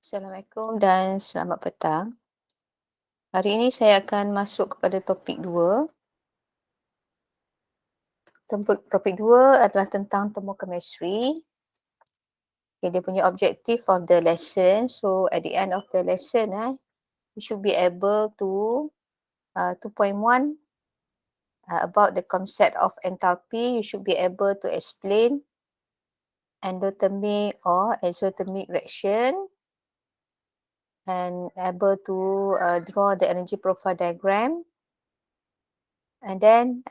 Assalamualaikum dan selamat petang. Hari ini saya akan masuk kepada topik 2. Topik 2 adalah tentang termochemistry. Okay, dia punya objective of the lesson. So at the end of the lesson, you should be able to 2.1 about the concept of enthalpy. You should be able to explain endothermic or exothermic reaction and able to draw the energy profile diagram. And then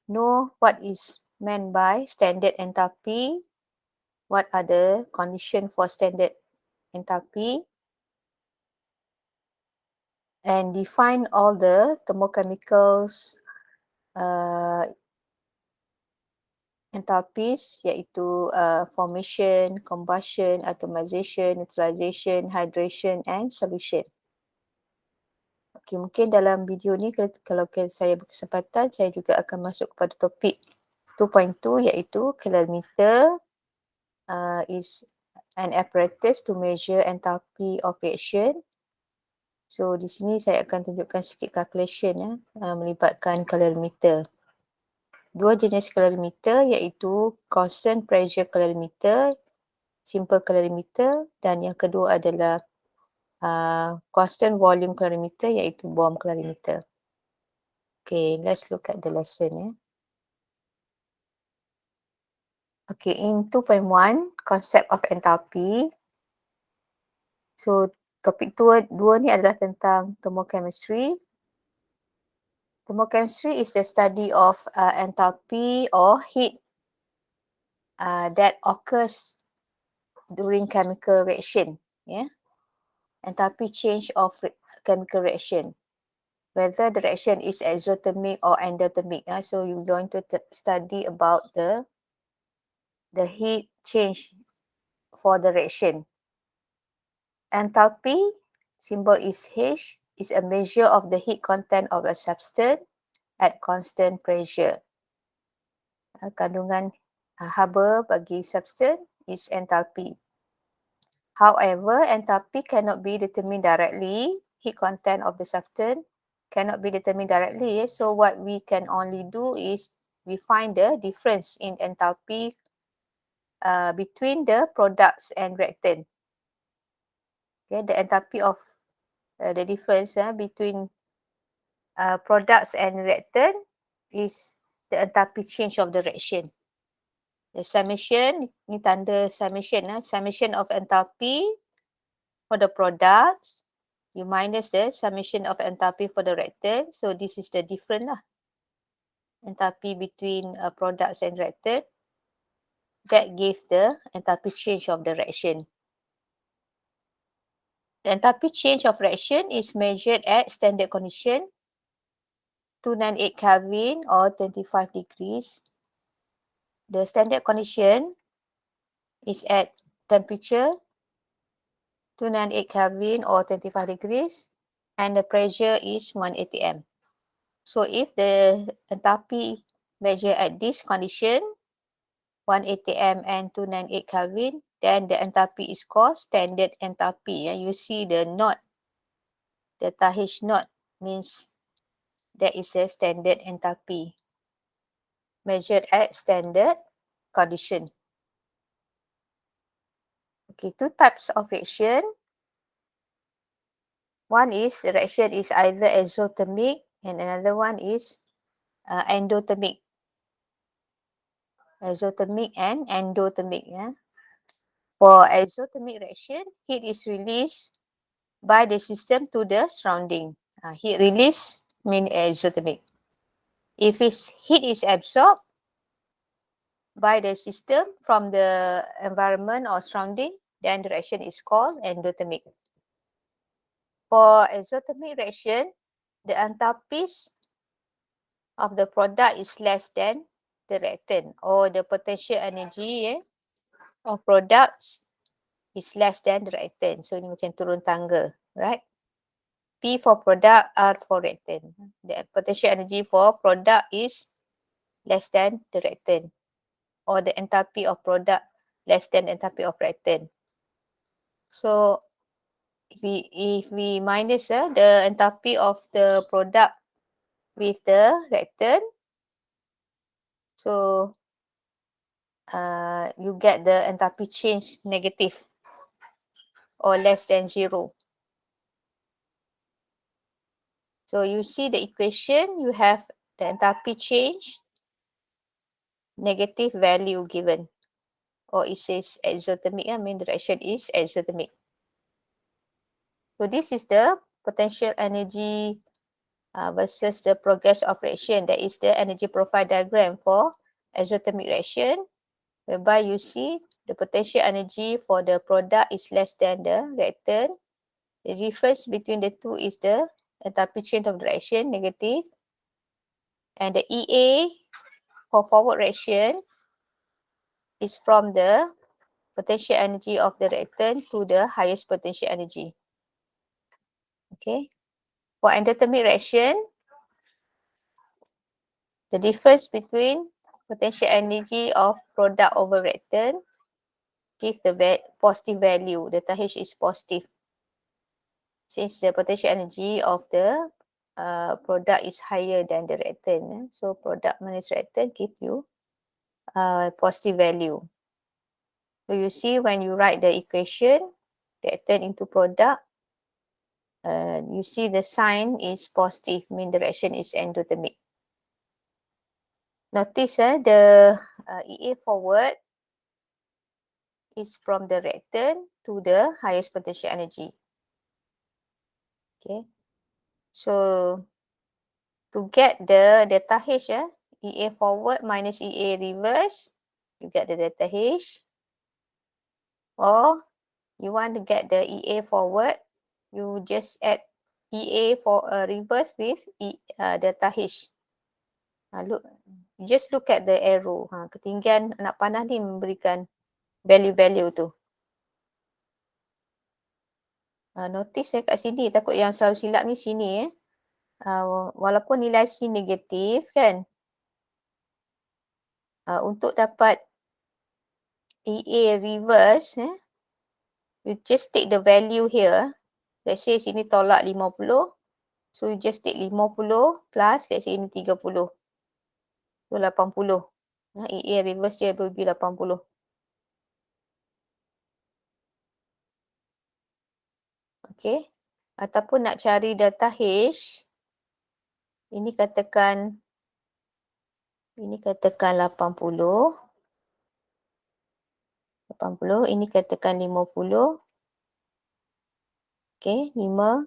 know what is meant by standard enthalpy, what are the conditions for standard enthalpy, and define all the thermochemicals enthalpies, iaitu formation, combustion, atomization, neutralization, hydration and solution. Okay, mungkin dalam video ni kalau saya berkesempatan, saya juga akan masuk kepada topik 2.2 iaitu calorimeter is an apparatus to measure enthalpy of reaction. So di sini saya akan tunjukkan sikit calculation melibatkan calorimeter. Dua jenis calorimeter iaitu constant pressure calorimeter, simple calorimeter, dan yang kedua adalah constant volume calorimeter iaitu bomb calorimeter. Okay, let's look at the lesson. Okay, in 2.1, concept of enthalpy. So topik 2 ni adalah tentang thermochemistry. Thermochemistry is the study of enthalpy or heat that occurs during chemical reaction. Enthalpy change of chemical reaction. Whether the reaction is exothermic or endothermic. So you're going to study about the heat change for the reaction. Enthalpy, symbol is H, is a measure of the heat content of a substance at constant pressure. Kandungan haba bagi substance is enthalpy. However, enthalpy cannot be determined directly. Heat content of the substance cannot be determined directly. So what we can only do is we find the difference in enthalpy between the products and reactant. Okay, the enthalpy of the difference between products and reactant is the enthalpy change of the reaction. The summation, ni tanda summation, summation of enthalpy for the products, you minus the summation of enthalpy for the reactant. So this is the difference enthalpy between products and reactant. That gives the enthalpy change of the reaction. The enthalpy change of reaction is measured at standard condition 298 Kelvin or 25 degrees. The standard condition is at temperature 298 Kelvin or 25 degrees and the pressure is 1 atm. So if the enthalpy measured at this condition 1 atm and 298 Kelvin, then the enthalpy is called standard enthalpy. You see the knot, the H knot means that is a standard enthalpy measured at standard condition. Okay, two types of reaction. One is reaction is either exothermic and another one is endothermic. Exothermic and endothermic. For exothermic reaction, heat is released by the system to the surrounding. Heat release means exothermic. If heat is absorbed by the system from the environment or surrounding, then the reaction is called endothermic. For exothermic reaction, the enthalpies of the product is less than the reactant, or the potential energy of products is less than the reactant. So ini macam turun tangga, right? P for product, R for reactant. The potential energy for product is less than the reactant, or the enthalpy of product less than the enthalpy of reactant. So if we minus the enthalpy of the product with the reactant, so you get the enthalpy change negative or less than 0. So you see the equation, you have the enthalpy change, negative value given, or it says exothermic. I mean the reaction is exothermic. So this is the potential energy versus the progress of reaction. That is the energy profile diagram for exothermic reaction, whereby you see the potential energy for the product is less than the reactant. The difference between the two is the enthalpy change of the reaction, negative. And the EA for forward reaction is from the potential energy of the reactant to the highest potential energy. Okay. For endothermic reaction, the difference between potential energy of product over reactant give the positive value. Delta H is positive. Since the potential energy of the product is higher than the reactant. So product minus reactant give you positive value. So you see when you write the equation, reactant into product, you see the sign is positive, mean the reaction is endothermic. Notice the EA forward is from the reactant to the highest potential energy. Okay. So to get the delta H, EA forward minus EA reverse, you get the delta H. Or you want to get the EA forward, you just add EA for reverse with delta H. Look, just look at the arrow. Ketinggian anak panah ni memberikan value-value tu. Notice kat sini, takut yang selalu silap ni sini. Walaupun nilai sini negatif kan. Untuk dapat EA reverse, you just take the value here. Let's say sini tolak 50. So you just take 50 plus, let's say ini 30. So 80. EA reverse dia bagi 80. Okay. Ataupun nak cari delta H, ini katakan 80. 80, ini katakan 50. Okay, 5,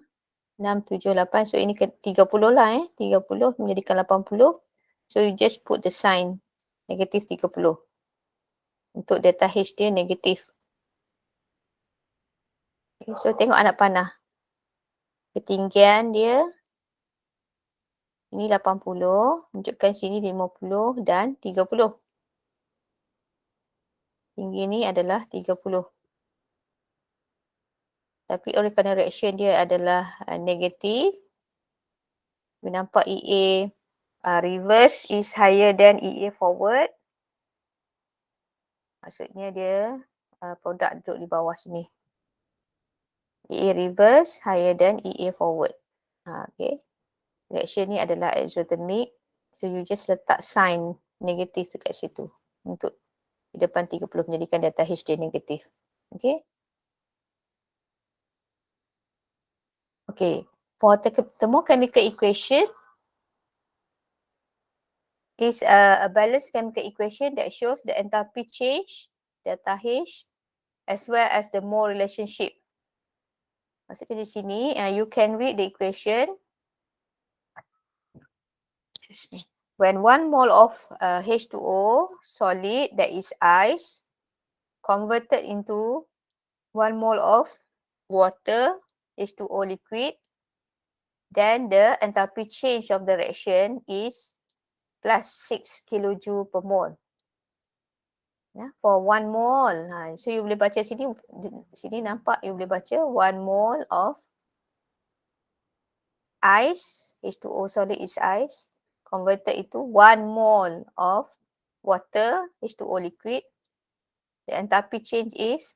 6, 7, 8. So ini 30 lah 30 menjadikan 80. So you just put the sign negatif 30. Untuk delta H dia negatif. Okay, so tengok anak panah. Ketinggian dia ini 80, tunjukkan sini 50 dan 30. Tinggi ni adalah 30. Tapi oleh kerana reaction dia adalah negatif, we nampak EA reverse is higher than EA forward. Maksudnya dia produk duduk di bawah sini. EA reverse higher than EA forward. Okay. Reaction ni adalah exothermic. So you just letak sign negatif dekat situ untuk di depan 30 menjadikan delta H dia negatif. Okay. Okay. For thermochemical equation is a balanced chemical equation that shows the enthalpy change, delta H, as well as the mole relationship. Maksudnya di sini, you can read the equation. Excuse me. When 1 mole of H2O solid, that is ice, converted into 1 mole of water, H2O liquid, then the enthalpy change of the reaction is plus 6 kilojoule per mole. For 1 mole. So you boleh baca sini nampak you boleh baca 1 mole of ice, H2O solid is ice, converted into 1 mole of water, H2O liquid. The enthalpy change is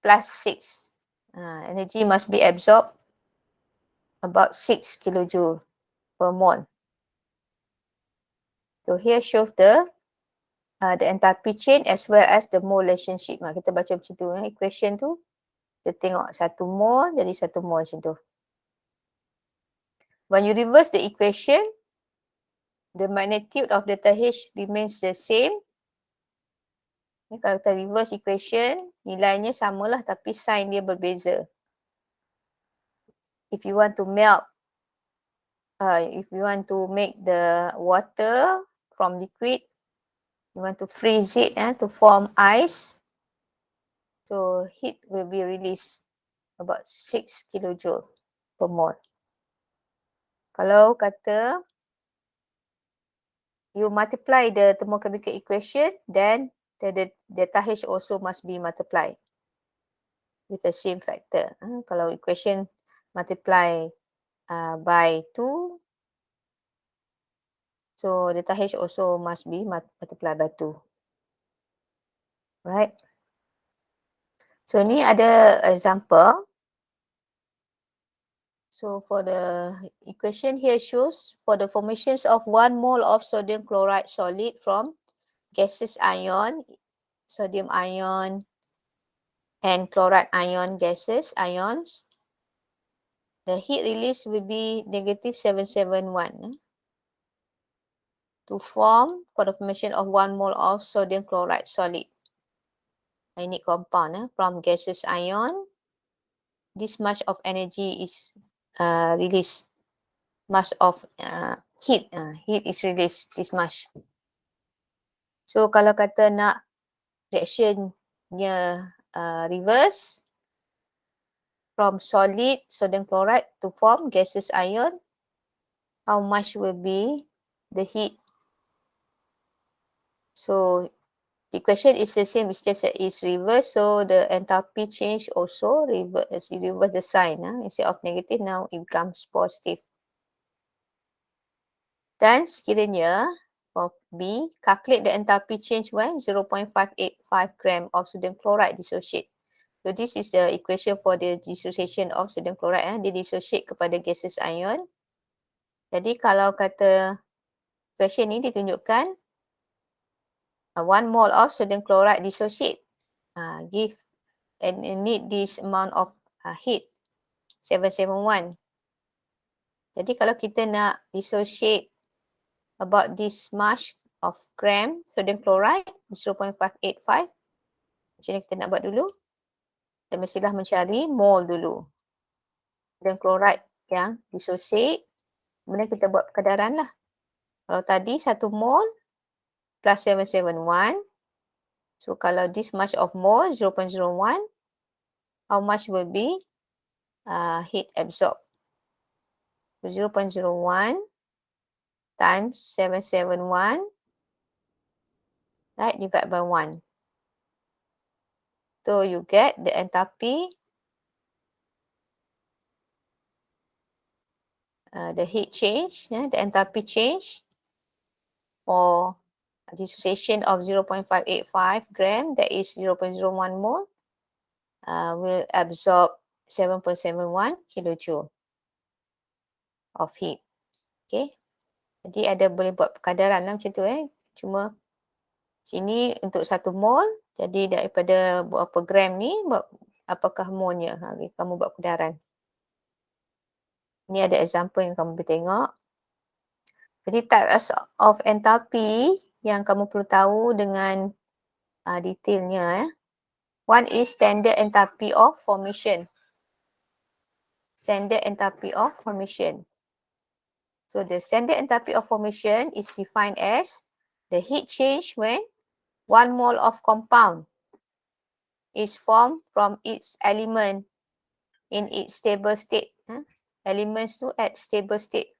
plus 6. Energy must be absorbed about 6 kilojoule per mole. So here shows the enthalpy change as well as the mole relationship. Kita baca macam tu, equation tu. Kita tengok 1 mole jadi 1 mole macam tu. When you reverse the equation, the magnitude of delta H remains the same. Kalau kita reverse equation, nilainya samalah tapi sign dia berbeza. If you want to melt, if you want to make the water from liquid, you want to freeze it to form ice. So heat will be released about 6 kilojoule per mole. Kalau kata you multiply the thermochemical equation, then the delta H also must be multiplied with the same factor. Kalau equation multiply by 2, so delta H also must be multiplied by 2. Right? So ni ada example. So for the equation here shows for the formations of 1 mole of sodium chloride solid from gaseous ion, sodium ion and chloride ion gases, ions, the heat release will be negative 771 to form for the formation of 1 mole of sodium chloride solid. Ionic compound from gaseous ion. This much of energy is released. Much of heat is released this much. So kalau kata nak reactionnya reverse from solid sodium chloride to form gaseous ion, how much will be the heat? So the equation is the same, it's just that it's reverse. So the enthalpy change also reverse the sign. Instead of negative, now it becomes positive. Dan sekiranya for B, calculate the enthalpy change when 0.585 gram of sodium chloride dissociate. So this is the equation for the dissociation of sodium chloride. Dia dissociate kepada gaseous ion. Jadi kalau kata equation ni ditunjukkan 1 mole of sodium chloride dissociate. Give and need this amount of heat, 771. Jadi kalau kita nak dissociate about this much of gram sodium chloride, 0.585. Macam ni kita nak buat dulu. Kita mestilah mencari mole dulu. Sodium chloride yang dissociate. Kemudian kita buat perkadaran lah. Kalau tadi 1 mole plus 771. So kalau this much of mole, 0.01. How much will be heat absorbed? So 0.01 times 771. Right, divide by 1. So you get the enthalpy, the heat change, the enthalpy change for dissociation of 0.585 gram, that is 0.01 mole, will absorb 7.71 kilojoule of heat. Okay. Jadi ada boleh buat perkadaran lah macam tu Cuma sini untuk 1 mole, jadi daripada berapa gram ni, apakah molenya? Kamu buat perkadaran. Ni ada example yang kamu boleh tengok. Jadi types of enthalpy yang kamu perlu tahu dengan detailnya. One is standard enthalpy of formation. Standard enthalpy of formation. So the standard enthalpy of formation is defined as the heat change when 1 mole of compound is formed from its element in its stable state. Elements tu at stable state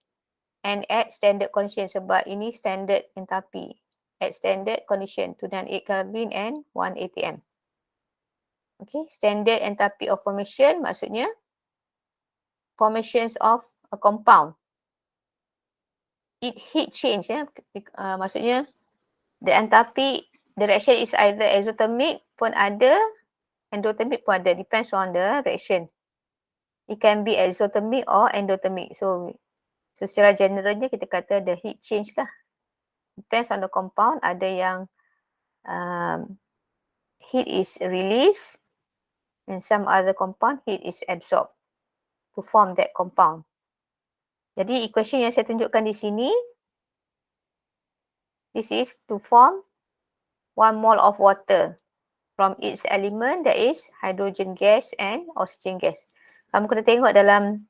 and at standard condition, sebab ini standard enthalpy. At standard condition, 208 Kelvin and 1 atm. Okay, standard enthalpy of formation maksudnya formations of a compound. It heat change maksudnya the enthalpy, the reaction is either exothermic pun ada Endothermic pun ada, depends on the reaction. It can be exothermic or endothermic. So secara generalnya kita kata the heat change lah. Depends on the compound. Ada yang heat is released and some other compound heat is absorbed to form that compound. Jadi equation yang saya tunjukkan di sini, this is to form 1 mole of water from its element, that is hydrogen gas and oxygen gas. Kamu kena tengok dalam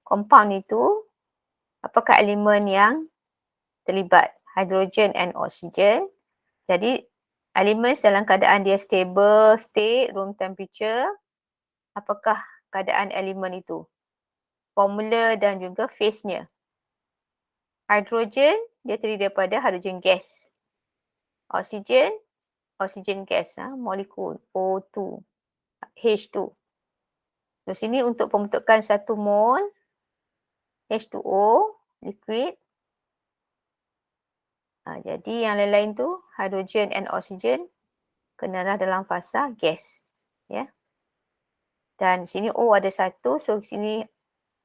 compound itu, apakah elemen yang terlibat, hydrogen and oxygen. Jadi elemen dalam keadaan dia stable state, room temperature, apakah keadaan elemen itu, formula dan juga phase-nya. Hydrogen dia terdiri daripada hydrogen gas. Oxygen, oxygen gas, molekul O2, H2. So sini untuk pembentukan 1 mol H2O liquid. Jadi yang lain-lain tu hydrogen and oxygen kenalah dalam fasa gas. Ya. Dan sini O ada 1, so sini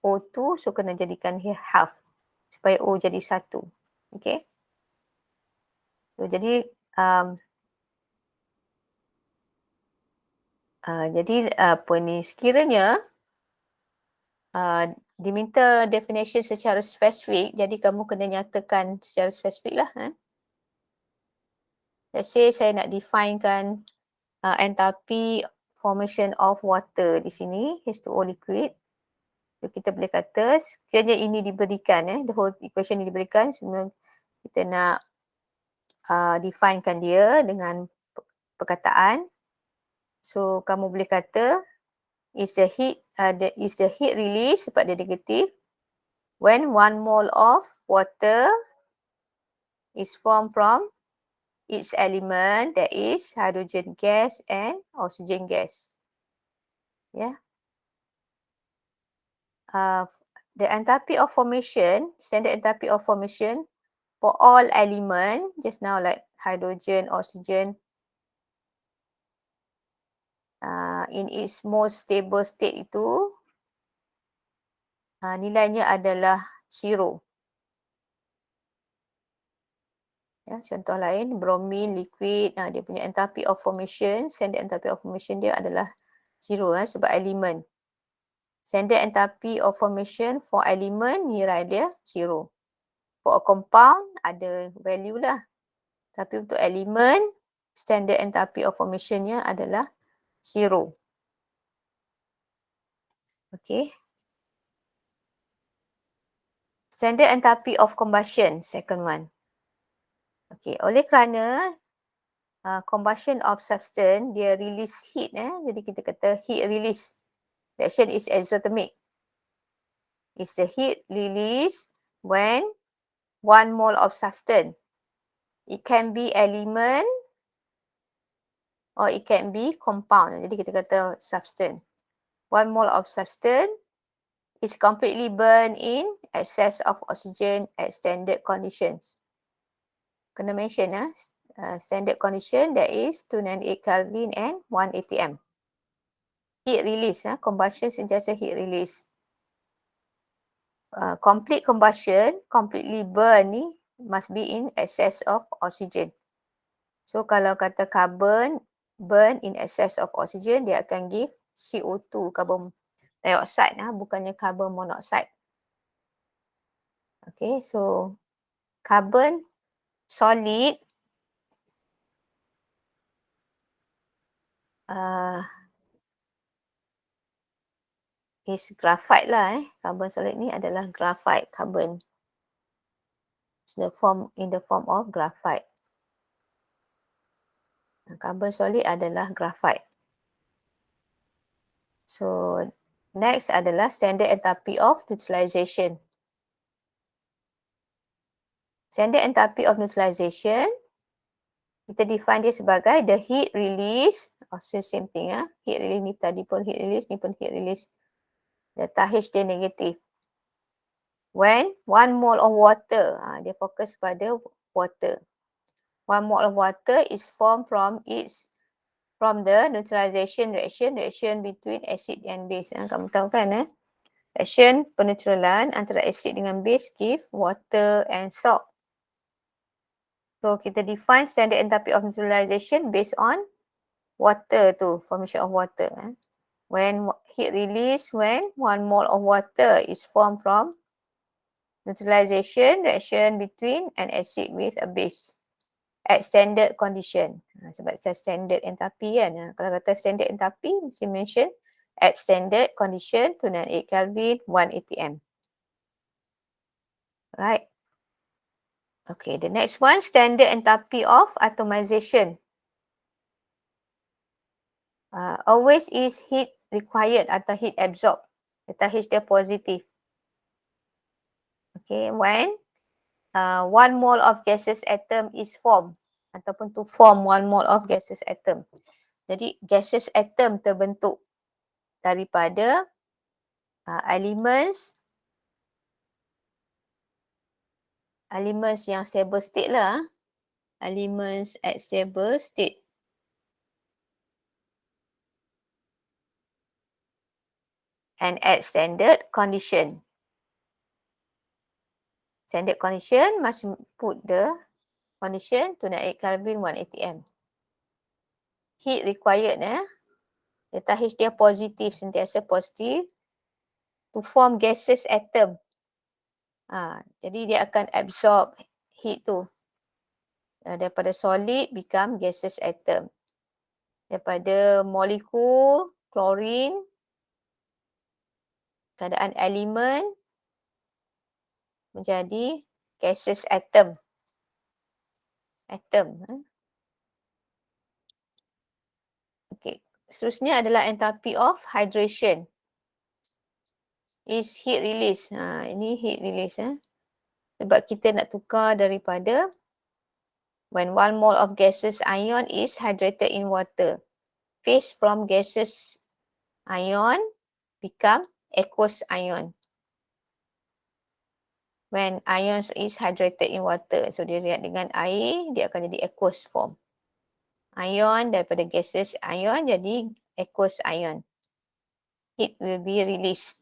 O2, so kena jadikan half supaya O jadi 1. Okay. So jadi apa ni, sekiranya diminta definition secara spesifik, jadi kamu kena nyatakan secara spesifik lah. Let's say saya nak definekan enthalpy formation of water di sini, H2O liquid. So kita boleh kata sekiranya ini diberikan, the whole equation ini diberikan, semua kita nak definekan dia dengan perkataan. So kamu boleh kata is the heat release sebab dia negatif when 1 mole of water is formed from its element, that is hydrogen gas and oxygen gas. Yeah. The enthalpy of formation, standard enthalpy of formation for all element, just now like hydrogen, oxygen, in its most stable state itu, nilainya adalah 0. Ya, contoh lain, bromine liquid, dia punya enthalpy of formation, standard enthalpy of formation dia adalah 0 sebab elemen. Standard enthalpy of formation for element, nilai dia 0. For a compound, ada value lah. Tapi untuk elemen, standard enthalpy of formation-nya adalah 0. Okay. Standard enthalpy of combustion, second one. Okay, oleh kerana combustion of substance, dia release heat. Jadi kita kata heat release. Reaction is exothermic. It's the heat release when 1 mole of substance. It can be element or it can be compound. Jadi kita kata substance. 1 mole of substance is completely burned in excess of oxygen at standard conditions. Kena mention standard condition, that is 298 Kelvin and 1 atm. Heat release, combustion sentiasa heat release. Complete combustion, completely burn ni must be in excess of oxygen. So kalau kata carbon burn in excess of oxygen, dia akan give CO2, carbon dioxide, bukannya carbon monoxide. Okay, so carbon solid is graphite lah. Carbon solid ni adalah graphite carbon. In the form of graphite. Carbon solid adalah graphite. So next adalah standard enthalpy of neutralization. Standard enthalpy of neutralization, kita define dia sebagai the heat release, also same thing. Heat release ni tadi pun heat release, ni pun heat release. Delta H dia negatif. When 1 mole of water, dia fokus pada water. 1 mole of water is formed from its from the neutralization reaction between acid and base. Kamu tahu kan reaction penetralan antara acid dengan base give water and salt. So kita define standard enthalpy of neutralization based on water tu, formation of water. When heat release, when 1 mole of water is formed from neutralization reaction between an acid with a base at standard condition. Sebab saya standard enthalpy kan. Kalau kata standard enthalpy, mesti mention at standard condition 298 Kelvin, 1 atm. Right. Okay, the next one, standard enthalpy of atomization. Always is heat required atau heat absorbed. Letak H dia positif. Okay, when 1 mole of gaseous atom is formed ataupun to form 1 mole of gaseous atom. Jadi gaseous atom terbentuk daripada elements yang stable state lah. Elements at stable state. And at standard condition. Standard condition must put the condition 298 Kelvin, 1 atm. Heat required letak H dia positif, sentiasa positif to form gaseous atom. Jadi dia akan absorb heat tu. Daripada solid become gaseous atom. Daripada molekul chlorine, keadaan elemen menjadi gaseous atom. Okay. Seterusnya adalah enthalpy of hydration. Is heat release. Ini heat release. Sebab kita nak tukar daripada when 1 mole of gaseous ion is hydrated in water. Phase from gaseous ion become aqueous ion. When ions is hydrated in water. So dia react dengan air, dia akan jadi aqueous form. Ion daripada gaseous ion jadi aqueous ion. Heat will be released.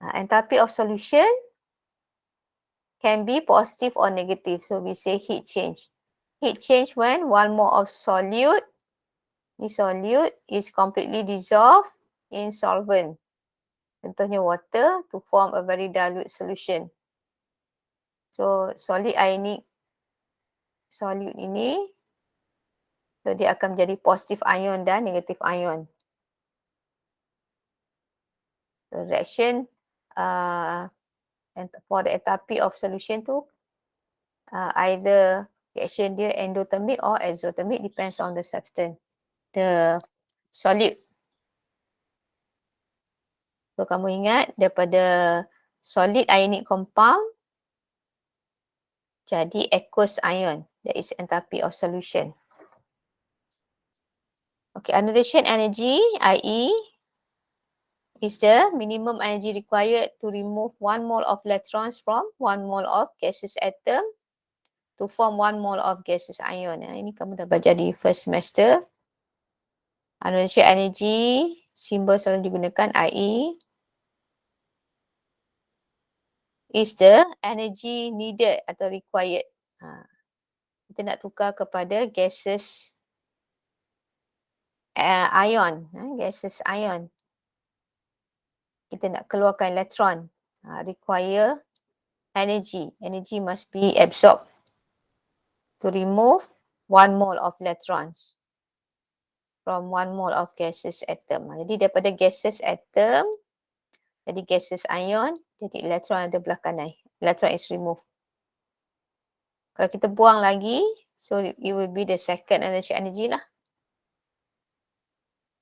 Enthalpy of solution can be positive or negative. So we say heat change. Heat change when 1 mole of solute, this solute is completely dissolved in solvent. Contohnya water to form a very dilute solution. So solid ionic solute ini, so dia akan menjadi positive ion dan negative ion. So reaction for the enthalpy of solution tu either reaction dia endothermic or exothermic, depends on the substance, the solute. So kamu ingat daripada solid ionic compound jadi aqueous ion. That is enthalpy of solution. Okay, ionization energy, IE, is the minimum energy required to remove 1 mole of electrons from 1 mole of gaseous atom to form 1 mole of gaseous ion. Ini kamu dah belajar di first semester. Ionization energy, simbol selalu digunakan IE, is the energy needed atau required. Kita nak tukar kepada gaseous ion, gaseous ion. Kita nak keluarkan elektron, require energy. Energy must be absorbed to remove 1 mole of electrons from 1 mole of gaseous atom. Jadi daripada gaseous atom jadi gaseous ion, jadi elektron ada belah kanan. Electron is removed. Kalau kita buang lagi, so it will be the second energy lah.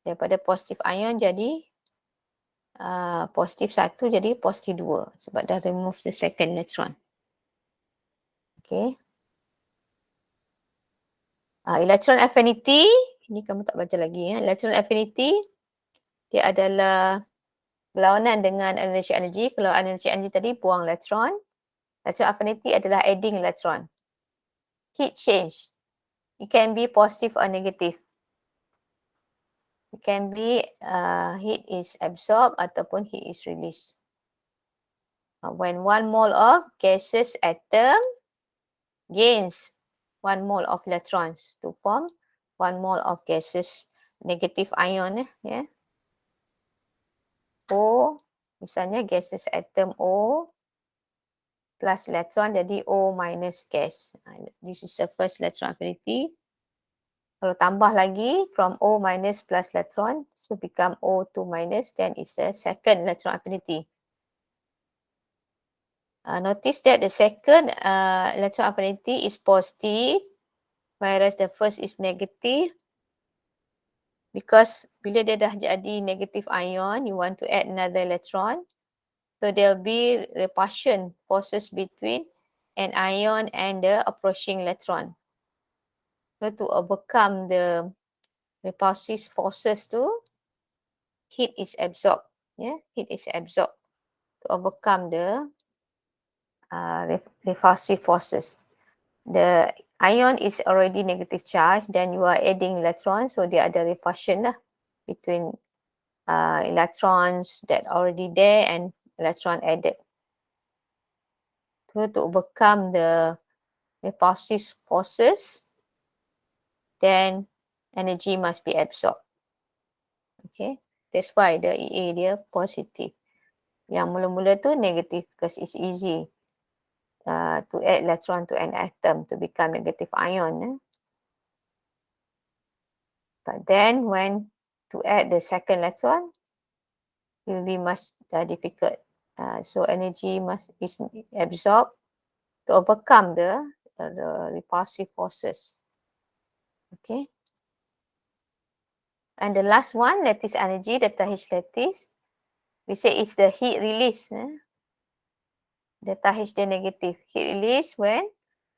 Daripada positive ion jadi positif 1 jadi positif 2 sebab dah remove the second electron. Okay. Electron affinity, ini kamu tak baca lagi. Electron affinity, dia adalah berlawanan dengan ionization energy. Kalau ionization energy tadi buang elektron. Electron affinity adalah adding electron. Heat change. It can be positive or negative. It can be heat is absorbed ataupun heat is released. When 1 mole of gaseous atom gains 1 mole of electrons to form 1 mole of gaseous negative ion. O, misalnya gaseous atom O plus electron jadi O minus gas. This is the first electron affinity. Kalau tambah lagi from O minus plus electron, so become O2 minus, then it's a second electron affinity. Notice that the second electron affinity is positive, whereas the first is negative. Because bila dia dah jadi negative ion, you want to add another electron. So there will be repulsion forces between an ion and the approaching electron. So to overcome the repulsive forces to heat is absorbed. Heat is absorbed to overcome the repulsive forces. The ion is already negative charge, then you are adding electrons, so there are the repulsion between electrons that already there and electron added. So to overcome the repulsive forces, then energy must be absorbed. Okay, that's why the EA dia positive. Yang mula-mula tu negative because it's easy to add electron to an atom to become negative ion. But then when to add the second electron, it will be much difficult. So energy is absorbed to overcome the repulsive forces. Okay. And the last one, lattice energy, delta H lattice. We say it's the heat release. Delta H dia negative. Heat release when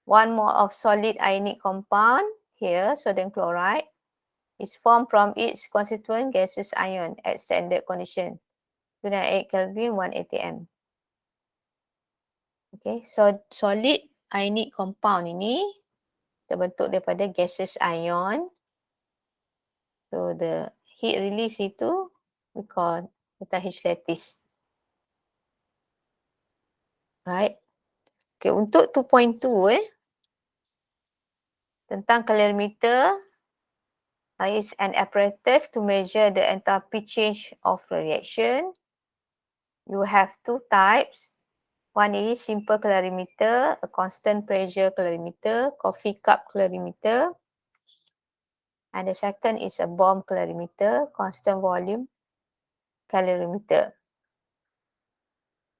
1 mole of solid ionic compound, here sodium chloride, is formed from its constituent gaseous ion at standard condition. 298 Kelvin, 1 atm. Okay, so solid ionic compound ini terbentuk daripada gaseous ion. So the heat release itu we call delta H lattice. Right. Okay, untuk 2.2 tentang calorimeter is an apparatus to measure the enthalpy change of a reaction. You have two types. One is simple calorimeter, a constant pressure calorimeter, coffee cup calorimeter. And the second is a bomb calorimeter, constant volume calorimeter.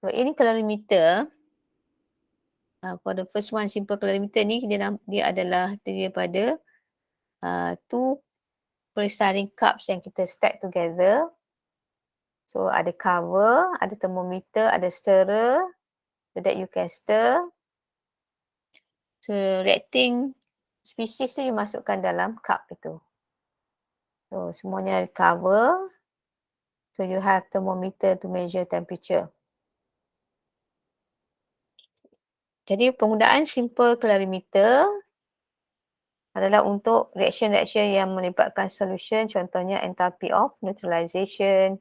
So ini calorimeter, for the first one, simple calorimeter ni dia adalah daripada two polystyrene cups yang kita stack together. So ada cover, ada thermometer, ada stirrer so that you can stir. So reacting species tu dimasukkan dalam cup itu. So semuanya ada cover. So you have thermometer to measure temperature. Jadi penggunaan simple calorimeter adalah untuk reaction-reaction yang melibatkan solution, contohnya enthalpy of neutralization,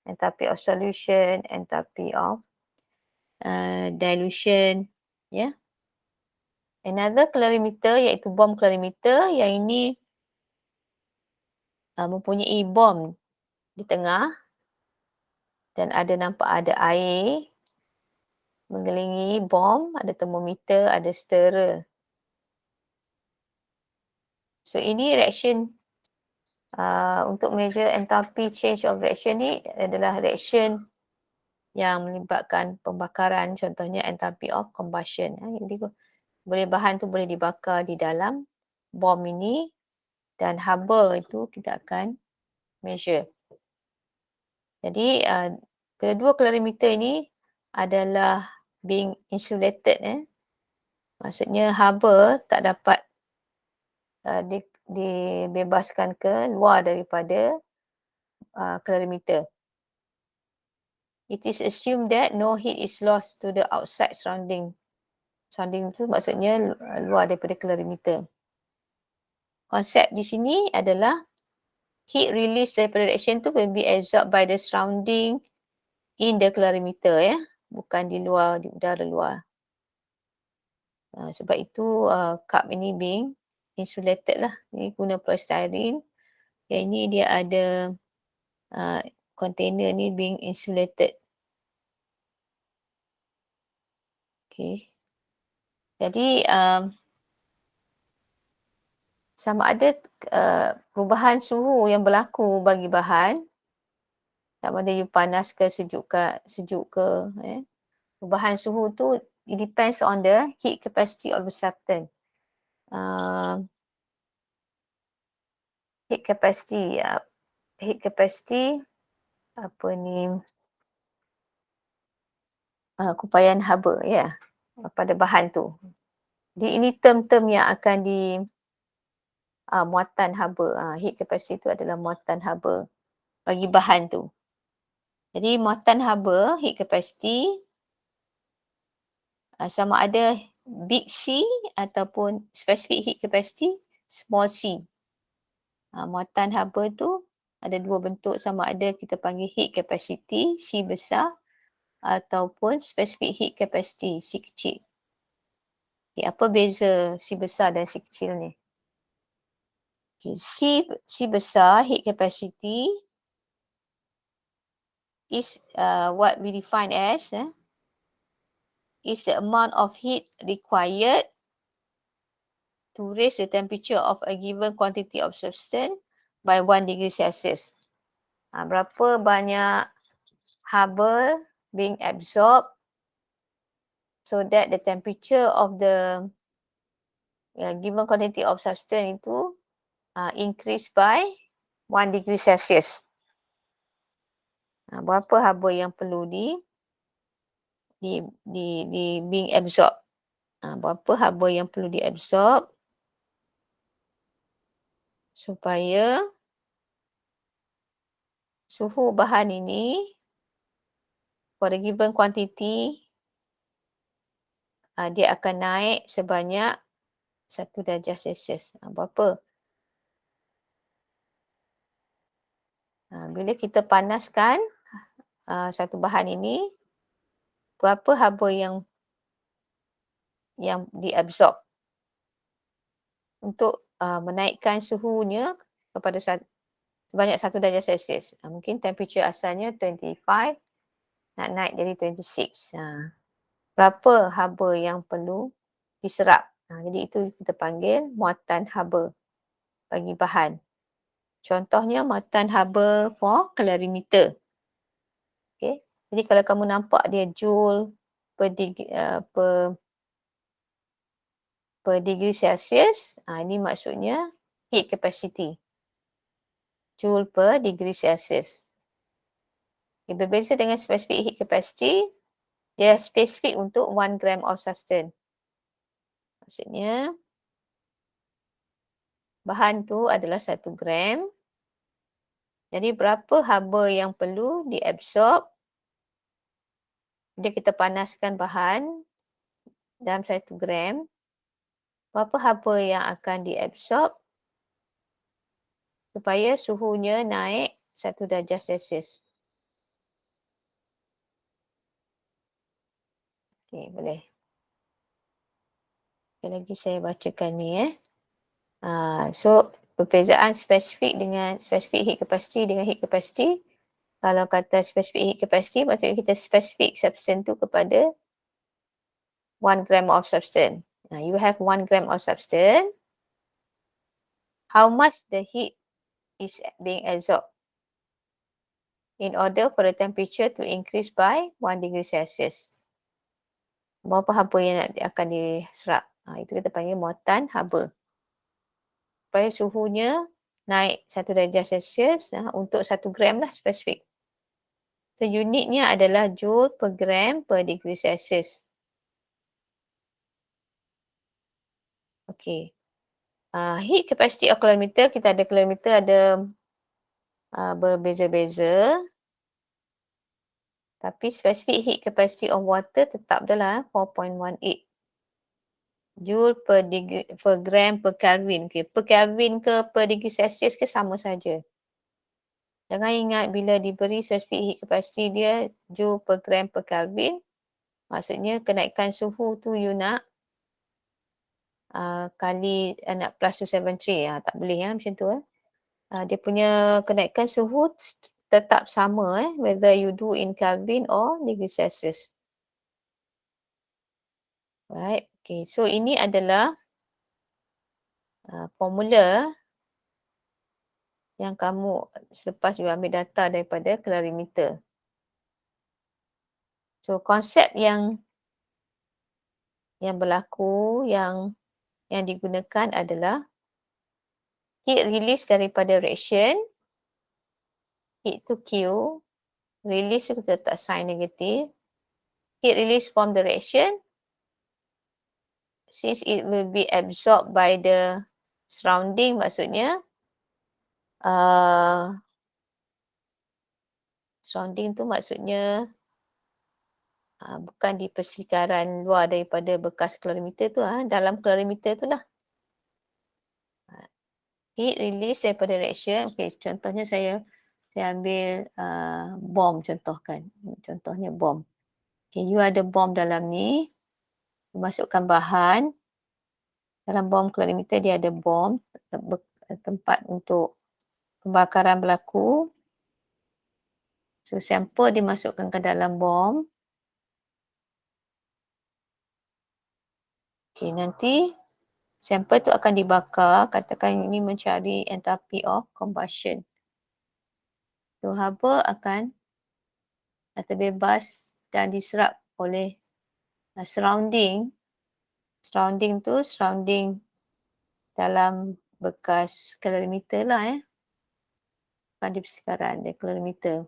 enthalpy of solution, enthalpy of dilution. Another calorimeter iaitu bomb calorimeter, yang ini mempunyai bom di tengah dan nampak ada air mengelilingi bom, ada thermometer, ada stirrer. So ini reaction untuk measure enthalpy change of reaction ni adalah reaction yang melibatkan pembakaran, contohnya enthalpy of combustion. Jadi bahan tu boleh dibakar di dalam bom ini dan haba itu tidak akan measure. Jadi kedua calorimeter ini adalah being insulated. Maksudnya haba tak dapat dibebaskan ke luar daripada calorimeter. It is assumed that no heat is lost to the outside surrounding. Surrounding tu maksudnya luar daripada calorimeter. konsep di sini adalah heat release daripada reaction tu will be absorbed by the surrounding in the calorimeter ya, bukan di luar, di udara luar. Sebab itu cup ini being insulated lah. Ini guna polystyrene. Yang ini dia ada container ni being insulated. Okay. Jadi sama ada perubahan suhu yang berlaku bagi bahan, sama ada you panas ke sejuk ke perubahan suhu tu it depends on the heat capacity of the substance. Heat capacity apa ni kupayan haba ya pada bahan tu. Jadi ini term-term yang akan di muatan haba. Heat capacity tu adalah muatan haba bagi bahan tu. Jadi muatan haba heat capacity sama ada big C ataupun specific heat capacity small c. Muatan haba tu ada dua bentuk, sama ada kita panggil heat capacity C besar ataupun specific heat capacity C kecil. Okay, apa beza C besar dan C kecil ni? Okay, C besar heat capacity is what we define as is the amount of heat required to raise the temperature of a given quantity of substance by 1 degree Celsius. Berapa banyak haba being absorbed so that the temperature of the given quantity of substance itu increase by 1 degree Celsius. Berapa haba yang perlu di being absorbed? Berapa haba yang perlu diabsorb supaya suhu bahan ini for a given quantity dia akan naik sebanyak 1 darjah Celsius. Berapa? Bila kita panaskan satu bahan ini, berapa haba yang diabsorb untuk menaikkan suhunya kepada sebanyak 1 darjah Celsius. Mungkin temperature asalnya 25, nak naik jadi 26. Berapa haba yang perlu diserap? Jadi itu kita panggil muatan haba bagi bahan. Contohnya muatan haba for calorimeter. Okay. Jadi kalau kamu nampak dia joule per degree Celsius, ini maksudnya heat capacity. Joule per degree Celsius. Berbeza dengan specific heat capacity, dia spesifik untuk 1 gram of substance. Maksudnya, bahan tu adalah 1 gram. Jadi berapa haba yang perlu diabsorb bila kita panaskan bahan dalam 1 gram. Berapa haba yang akan diabsorb supaya suhunya naik 1 darjah Celsius. Okey, boleh. Sekali lagi saya bacakan ni So, perbezaan spesifik heat capacity dengan heat capacity. Kalau kata specific heat capacity, maksudnya kita specific substance tu kepada 1 gram of substance. You have 1 gram of substance. How much the heat is being absorbed in order for the temperature to increase by 1 degree Celsius. Berapa haba yang akan diserap? Itu kita panggil muatan haba. Supaya suhunya naik 1 darjah Celsius untuk 1 gram lah spesifik. So unitnya adalah joule per gram per degree Celsius. Okay. Heat capacity of calorimeter, kita ada calorimeter ada berbeza-beza. Tapi specific heat capacity of water tetap adalah 4.18. Joule per gram per Kelvin. Okay. Per Kelvin ke per degree Celsius ke sama saja. Jangan ingat bila diberi specific heat capacity dia Joule per gram per Kelvin. Maksudnya kenaikan suhu tu you nak kali nak plus 273. Tak boleh ya macam tu. Dia punya kenaikan suhu tetap sama whether you do in Kelvin or degree Celsius. Right. Okay. So ini adalah formula yang kamu selepas you ambil data daripada calorimeter. So konsep yang berlaku yang digunakan adalah heat release daripada reaction, heat to Q, release tu kita letak sign negatif, heat release from the reaction, since it will be absorbed by the surrounding, maksudnya surrounding tu maksudnya bukan di persikaran luar daripada bekas calorimeter tu, dalam calorimeter tu lah. Heat release daripada reaction. Okay, contohnya saya ambil bom contohkan. Contohnya bom. Okay, you ada bom dalam ni. You masukkan bahan. Dalam bom calorimeter dia ada bom. Tempat untuk pembakaran berlaku. So, sampel dimasukkan ke dalam bom. Okay, nanti sampel tu akan dibakar. Katakan ini mencari enthalpy of combustion. So, haba akan terbebas dan diserap oleh surrounding. Surrounding tu surrounding dalam bekas calorimeter lah bukan di persekaran dia calorimeter.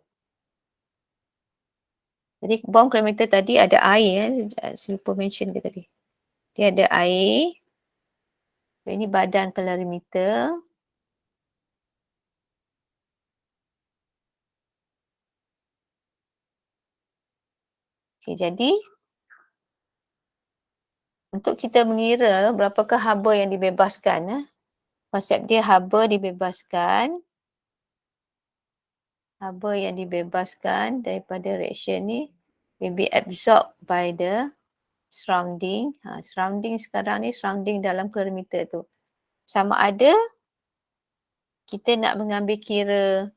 Jadi bom calorimeter tadi ada air saya lupa mention ke tadi. Dia ada air. Ini badan calorimeter. Okay, jadi untuk kita mengira berapakah haba yang dibebaskan. Konsep dia haba dibebaskan. Haba yang dibebaskan daripada reaction ni will be absorbed by the surrounding. Surrounding sekarang ni surrounding dalam calorimeter tu. Sama ada kita nak mengambil kira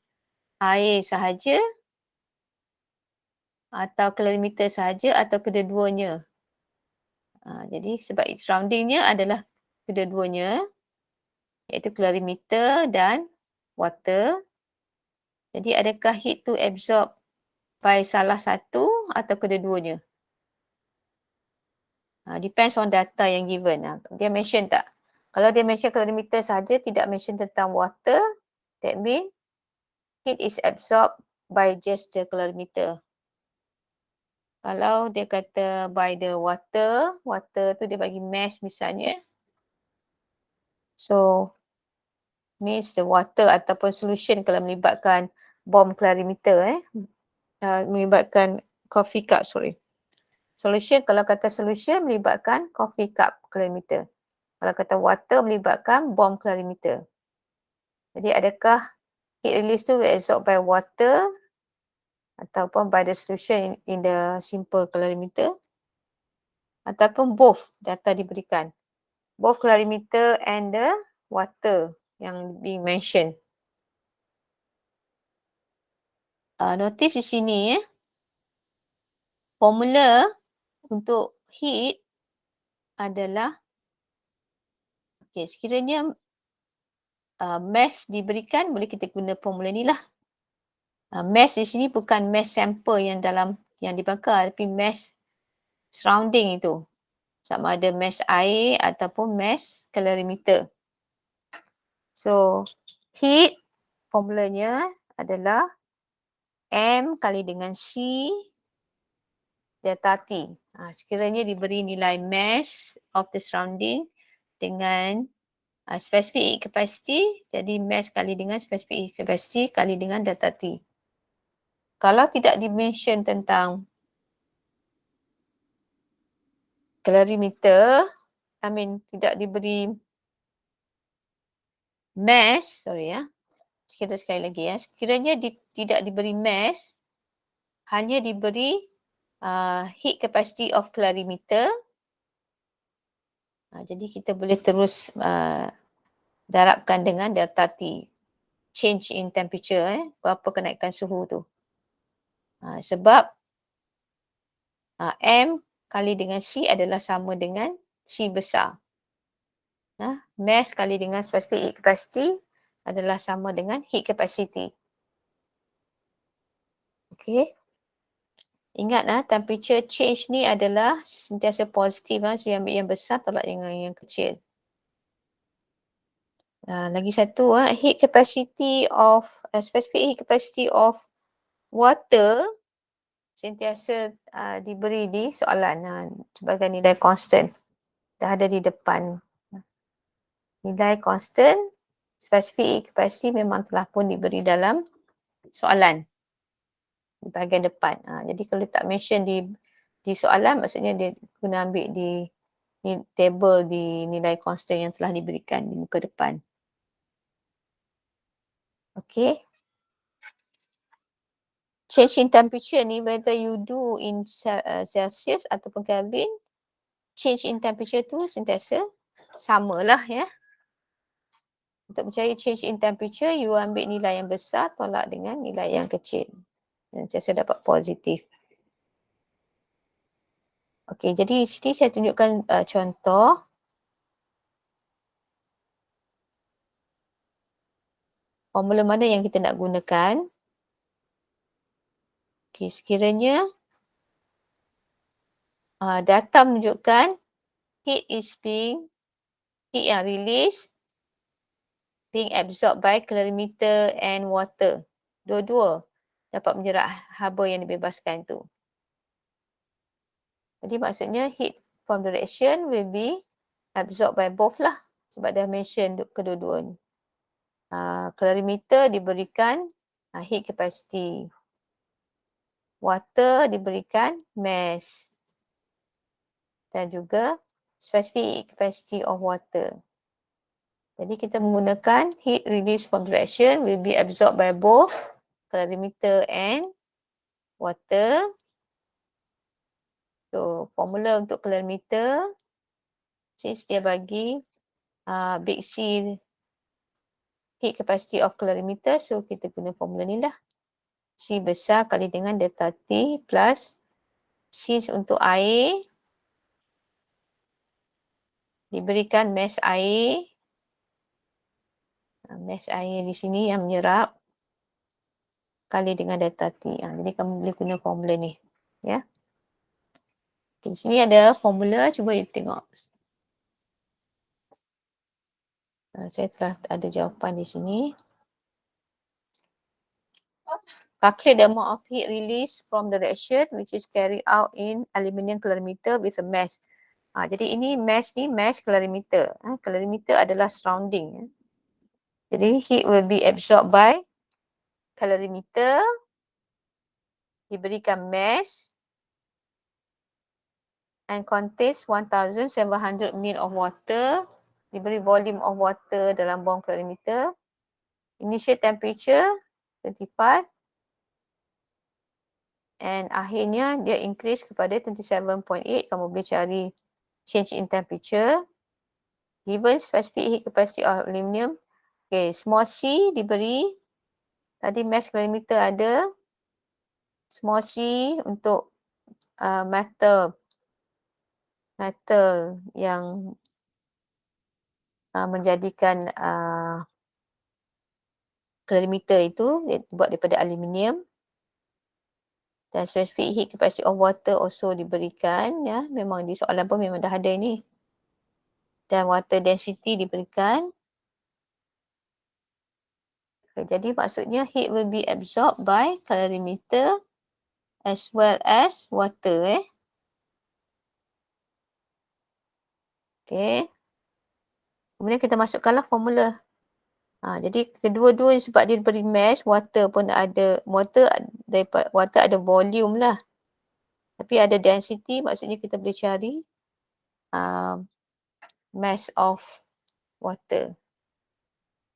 air sahaja atau calorimeter sahaja atau kedua-duanya. Jadi sebab surroundingnya adalah kedua-duanya iaitu calorimeter dan water. Jadi adakah heat tu absorb by salah satu atau kedua-duanya? Depends on data yang given. Dia mention tak? Kalau dia mention calorimeter saja, tidak mention tentang water, that means heat is absorbed by just the calorimeter. Kalau dia kata by the water tu dia bagi mass misalnya. So, means the water ataupun solution kalau melibatkan bom calorimeter melibatkan coffee cup, Solution, kalau kata solution melibatkan coffee cup calorimeter. Kalau kata water melibatkan bom calorimeter. Jadi adakah heat release tu absorbed by water ataupun by the solution in the simple calorimeter ataupun both data diberikan. Both calorimeter and the water yang being mentioned. Notice di sini formula untuk heat adalah sekiranya mass diberikan, boleh kita guna formula ni lah. Mass di sini bukan mass sampel yang dibakar, tapi mass surrounding itu. Sama ada mass air ataupun mass calorimeter. So, heat formulanya adalah M kali dengan C delta T. Sekiranya diberi nilai mass of the surrounding dengan specific heat capacity, jadi mass kali dengan specific heat capacity kali dengan delta T. Kalau tidak di-mention tentang calorimeter, tidak diberi mass, sekali lagi ya. Sekiranya tidak diberi mass, hanya diberi heat capacity of calorimeter. Jadi kita boleh terus darabkan dengan delta T. Change in temperature, berapa kenaikan suhu tu. Sebab M kali dengan C adalah sama dengan C besar. Mass kali dengan specific heat capacity adalah sama dengan heat capacity. Okay. Ingat temperature change ni adalah sentiasa positif. So yang ambil yang besar tolak dengan yang kecil. Lagi satu, heat capacity of specific heat capacity of water sentiasa diberi di soalan sebagai nilai constant. Dah ada di depan. Nilai constant specific heat capacity memang telah pun diberi dalam soalan di bahagian depan. Jadi kalau tak mention di soalan, maksudnya dia guna ambil di table di nilai constant yang telah diberikan di muka depan. Okay. Change in temperature ni, whether you do in Celsius ataupun Kelvin, change in temperature tu sentiasa samalah ya. Untuk mencari change in temperature, you ambil nilai yang besar tolak dengan nilai yang kecil. Sentiasa dapat positif. Okey, jadi di sini saya tunjukkan contoh. Formula mana yang kita nak gunakan. Okey, sekiranya data menunjukkan heat yang release being absorbed by calorimeter and water. Dua-dua dapat menyerap haba yang dibebaskan tu. Jadi maksudnya heat from the reaction will be absorbed by both lah. Sebab dah mention kedua-dua ni. Calorimeter diberikan heat capacity. Water diberikan mass. Dan juga specific heat capacity of water. Jadi kita menggunakan heat release from the reaction will be absorbed by both calorimeter and water. So formula untuk calorimeter, since dia bagi big C heat capacity of calorimeter, so kita guna formula ni lah. C besar kali dengan delta T plus C untuk air diberikan mass air. Mass air di sini yang menyerap kali dengan delta T. Jadi kamu boleh guna formula ni. Ya. Okay, di sini ada formula, cuba you tengok. Saya telah ada jawapan di sini. Calculate the amount of heat released from the reaction which is carried out in aluminium calorimeter with a mass. Jadi ini mass ni, mass calorimeter. Calorimeter adalah surrounding. Jadi heat will be absorbed by calorimeter. Diberikan mass. And contains 1700 ml of water. Diberi volume of water dalam buang calorimeter. Initial temperature 25. And akhirnya dia increase kepada 27.8. Kamu boleh cari change in temperature. Given specific heat capacity of aluminium. Okay, small c diberi. Tadi mass calorimeter ada. Small c untuk metal yang menjadikan calorimeter itu dibuat daripada aluminium. Dan specific heat capacity of water also diberikan. Ya, memang di soalan pun memang dah ada ini. Dan water density diberikan. Okay, jadi maksudnya heat will be absorbed by calorimeter as well as water. Okay. Kemudian kita masukkanlah formula. Jadi kedua-dua sebab dia diberi mass, water pun ada, water ada volume lah. Tapi ada density, maksudnya kita boleh cari mass of water.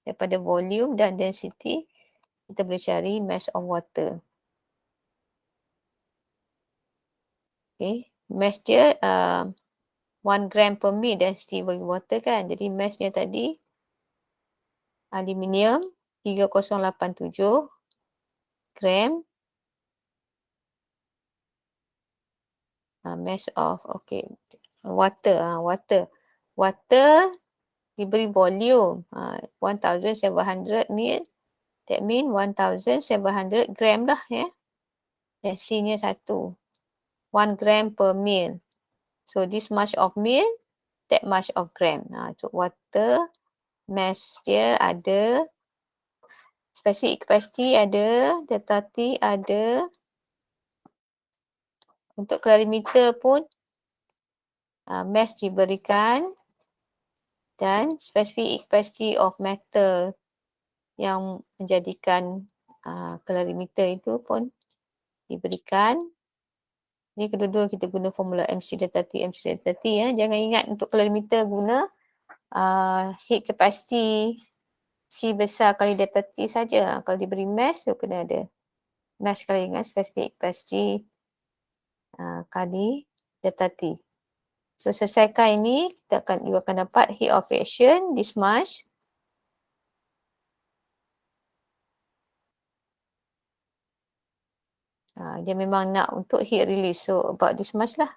Daripada volume dan density, kita boleh cari mass of water. Okay, mass dia 1 gram per mil density bagi water kan. Jadi massnya tadi aluminium 3087 gram. Mass of, okay, water. Water diberi volume 1700 mil. That mean 1700 gram lah ya. Density-nya 1 gram per mil. So this much of mil, that much of gram. So water mass dia ada, specific capacity ada, delta T ada. Untuk calorimeter pun mass diberikan dan specific capacity of metal yang menjadikan calorimeter itu pun diberikan. Ini kedua-dua kita guna formula MC delta T, MC delta T ya. Jangan ingat untuk calorimeter guna heat capacity C besar kali delta T saja. Kalau diberi mass, so kena ada mass kali dengan specific capacity kali delta T. So selesaikan ini, you akan dapat heat of reaction this much. Dia memang nak untuk heat release. So about this much lah.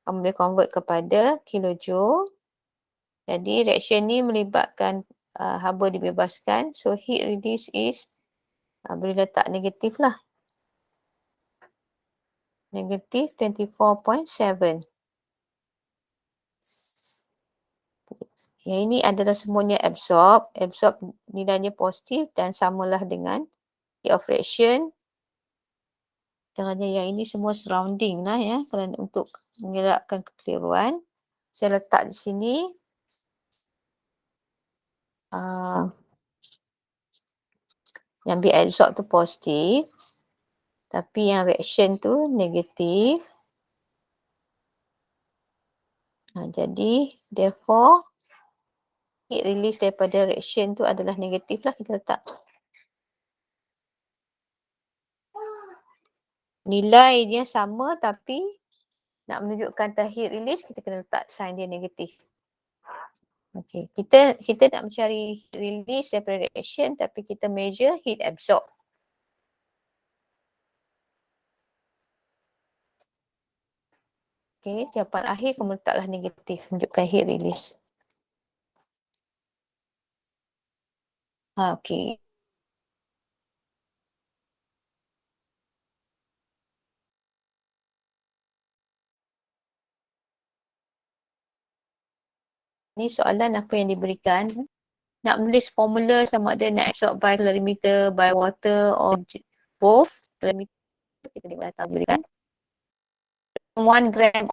Kamu boleh convert kepada kilojoule. Jadi reaction ni melibatkan haba dibebaskan. So heat release is boleh letak negatif lah. Negatif 24.7. Yang ini adalah semuanya absorb. Absorb nilainya positif dan samalah dengan heat of reaction. Caranya yang ini semua surrounding lah ya. Kerana untuk mengelakkan kekeliruan. Saya letak di sini. Yang absorb tu positif. Tapi yang reaction tu negatif. Jadi therefore heat release daripada reaction tu adalah negatif lah, kita letak. Nilai dia sama tapi nak menunjukkan heat release, kita kena letak sign dia negatif. Okay, kita nak mencari heat release daripada reaction tapi kita measure heat absorb. Okay, jawapan akhir kamu letaklah negatif, menunjukkan heat release. Okay. Ni soalan apa yang diberikan. Nak menulis formula sama ada nak absorb by calorimeter, by water or both. Calorimeter kita boleh tahu berikan. 1 gram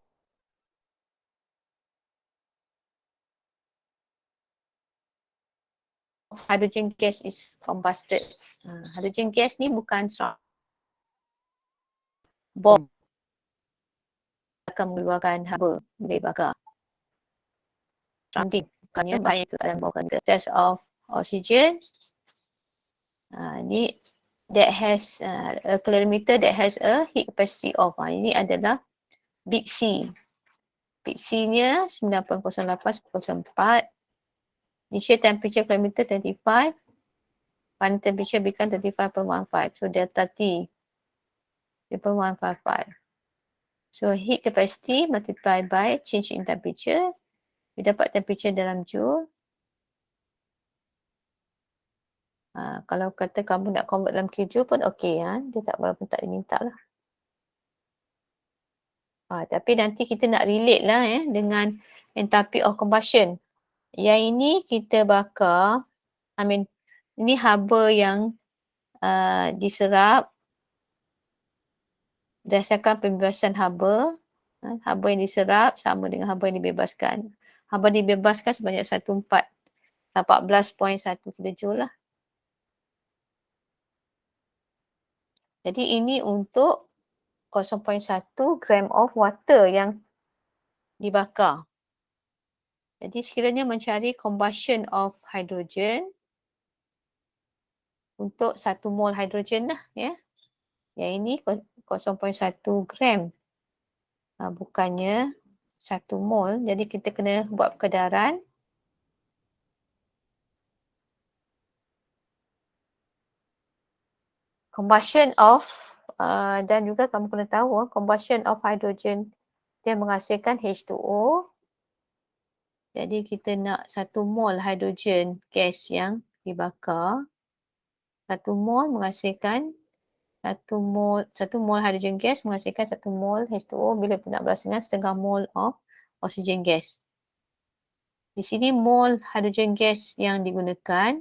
of hydrogen gas is combusted. Hydrogen gas ni bukan bom akan mengeluarkan haba boleh bakar. Surrounding bukannya bahaya ke dalam bawah kata. Test of oxygen. Ni that has a calorimeter that has a heat capacity of. Ini adalah big C. Big C-nya 9.08.04. Initial temperature calorimeter 25. Final temperature become 35.15. So delta T 3.155. So heat capacity multiplied by change in temperature. Kita dapat temperature dalam joule. Kalau kata kamu nak convert dalam kilojoule pun okey ya. Dia tak walaupun tak diminta lah. Tapi nanti kita nak relate lah ya dengan enthalpy of combustion. Yang ini kita bakar, ini haba yang diserap berdasarkan pembebasan haba. Haba yang diserap sama dengan haba yang dibebaskan. Haba dibebaskan sebanyak 14.1 kilojoule lah. Jadi ini untuk 0.1 gram of water yang dibakar. Jadi sekiranya mencari combustion of hydrogen untuk 1 mol hidrogen lah ya. Yang ini 0.1 gram. Bukannya 1 mol. Jadi kita kena buat perkedaran. Combustion of dan juga kamu kena tahu combustion of hydrogen dia menghasilkan H2O. Jadi kita nak 1 mol hidrogen gas yang dibakar. 1 mol menghasilkan 1 mol hydrogen gas menghasilkan 1 mol H2O bila nak belas dengan setengah mol of oxygen gas. Di sini mol hydrogen gas yang digunakan,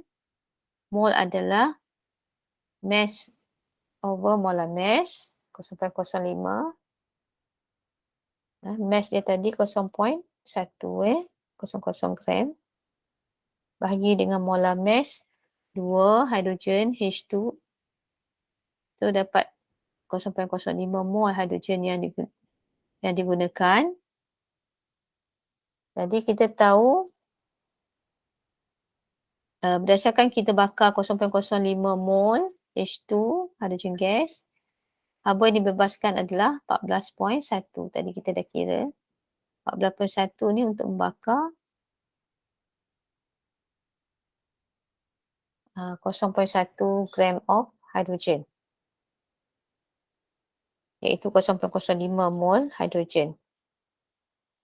mol adalah mass over molar mass 0.05. Mass dia tadi 0.1 0.0 gram bahagi dengan molar mass 2 hidrogen H2 so dapat 0.05 mol hidrogen yang digunakan. Jadi kita tahu berdasarkan kita bakar 0.05 mol H2 hydrogen gas, haba yang dibebaskan adalah 14.1. Tadi kita dah kira. 14.1 ni untuk membakar 0.1 gram of hydrogen. Iaitu 0.05 mol hydrogen.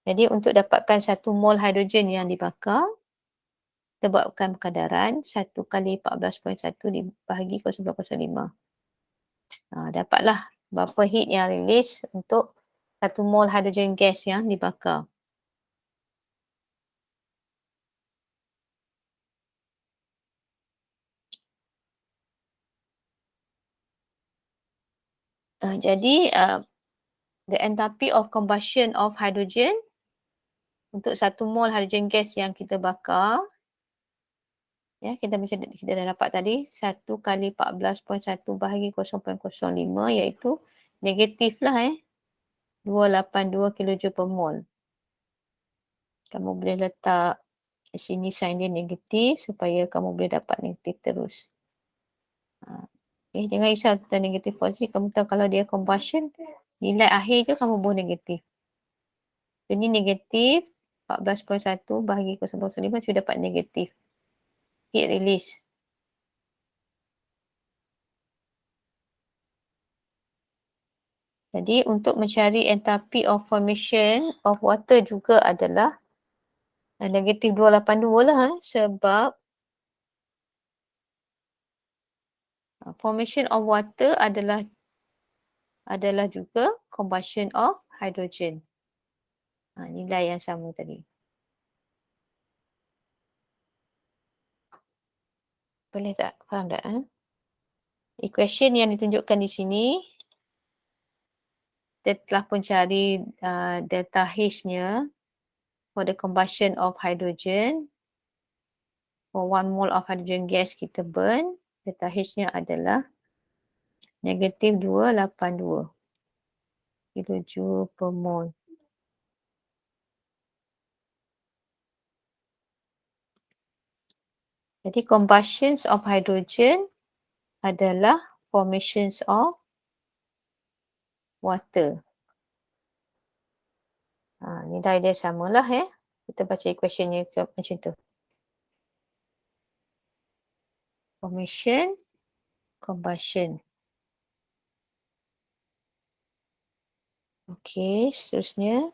Jadi untuk dapatkan 1 mol hydrogen yang dibakar, kita buatkan perkadaran 1 kali 14.1 dibahagi 0.05. Dapatlah berapa heat yang rilis untuk 1 mol hydrogen gas yang dibakar. Jadi the enthalpy of combustion of hydrogen untuk 1 mol hydrogen gas yang kita bakar, ya, kita dah dapat tadi 1 kali 14.1 bahagi 0.05 iaitu negatif lah 282 kJ per mol. Kamu boleh letak di sini sign dia negatif supaya kamu boleh dapat negatif terus. Jangan risau tentang negatif positif. Kamu tahu kalau dia combustion, nilai akhir je kamu buang negatif. Ini negatif 14.1 bahagi 0.05 sudah dapat negatif. Heat release. Jadi untuk mencari enthalpy of formation of water juga adalah negatif 282 lah sebab formation of water adalah juga combustion of hydrogen. Nilai yang sama tadi. Boleh tak? Faham tak? Equation yang ditunjukkan di sini, kita telah pun cari delta H-nya for the combustion of hydrogen. For 1 mole of hydrogen gas kita burn, delta H-nya adalah negatif 282 kilojoule per mole. Jadi combustions of hydrogen adalah formations of water. Nilai dia samalah Kita baca equationnya macam tu. Formation, combustion. Okey, seterusnya.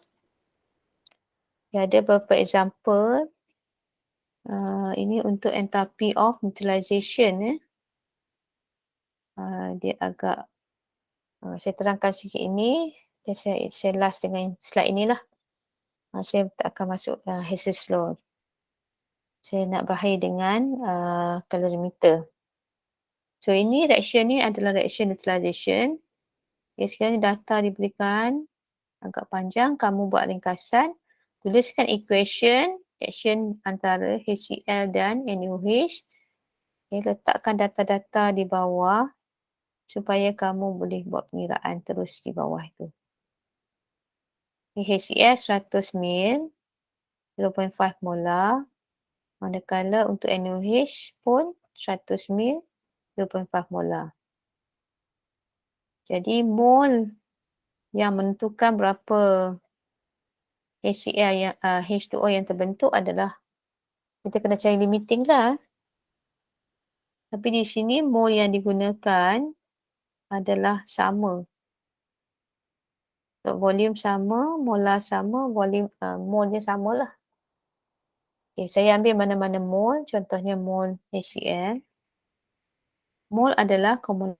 Ada beberapa example. Ini untuk enthalpy of neutralization. Dia agak, saya terangkan sikit ini. Dan saya last dengan slide inilah. Saya tak akan masuk Hess's law. Saya nak bahaya dengan calorimeter. So ini reaction ni adalah reaction neutralization. Sekiranya data diberikan agak panjang, kamu buat ringkasan. Tuliskan equation reaction antara HCl dan NaOH. Letakkan data-data di bawah supaya kamu boleh buat pengiraan terus di bawah itu. HCl 100 ml 0.5 molar. Manakala untuk NaOH pun 100 mil 0.5 molar. Jadi mol yang menentukan berapa HCl yang H2O yang terbentuk adalah kita kena cari limiting lah. Tapi di sini mol yang digunakan adalah sama. Untuk volume sama, molar sama, volume molnya samalah. Okay, saya ambil mana-mana mol, contohnya mol HCl. Mol adalah komponen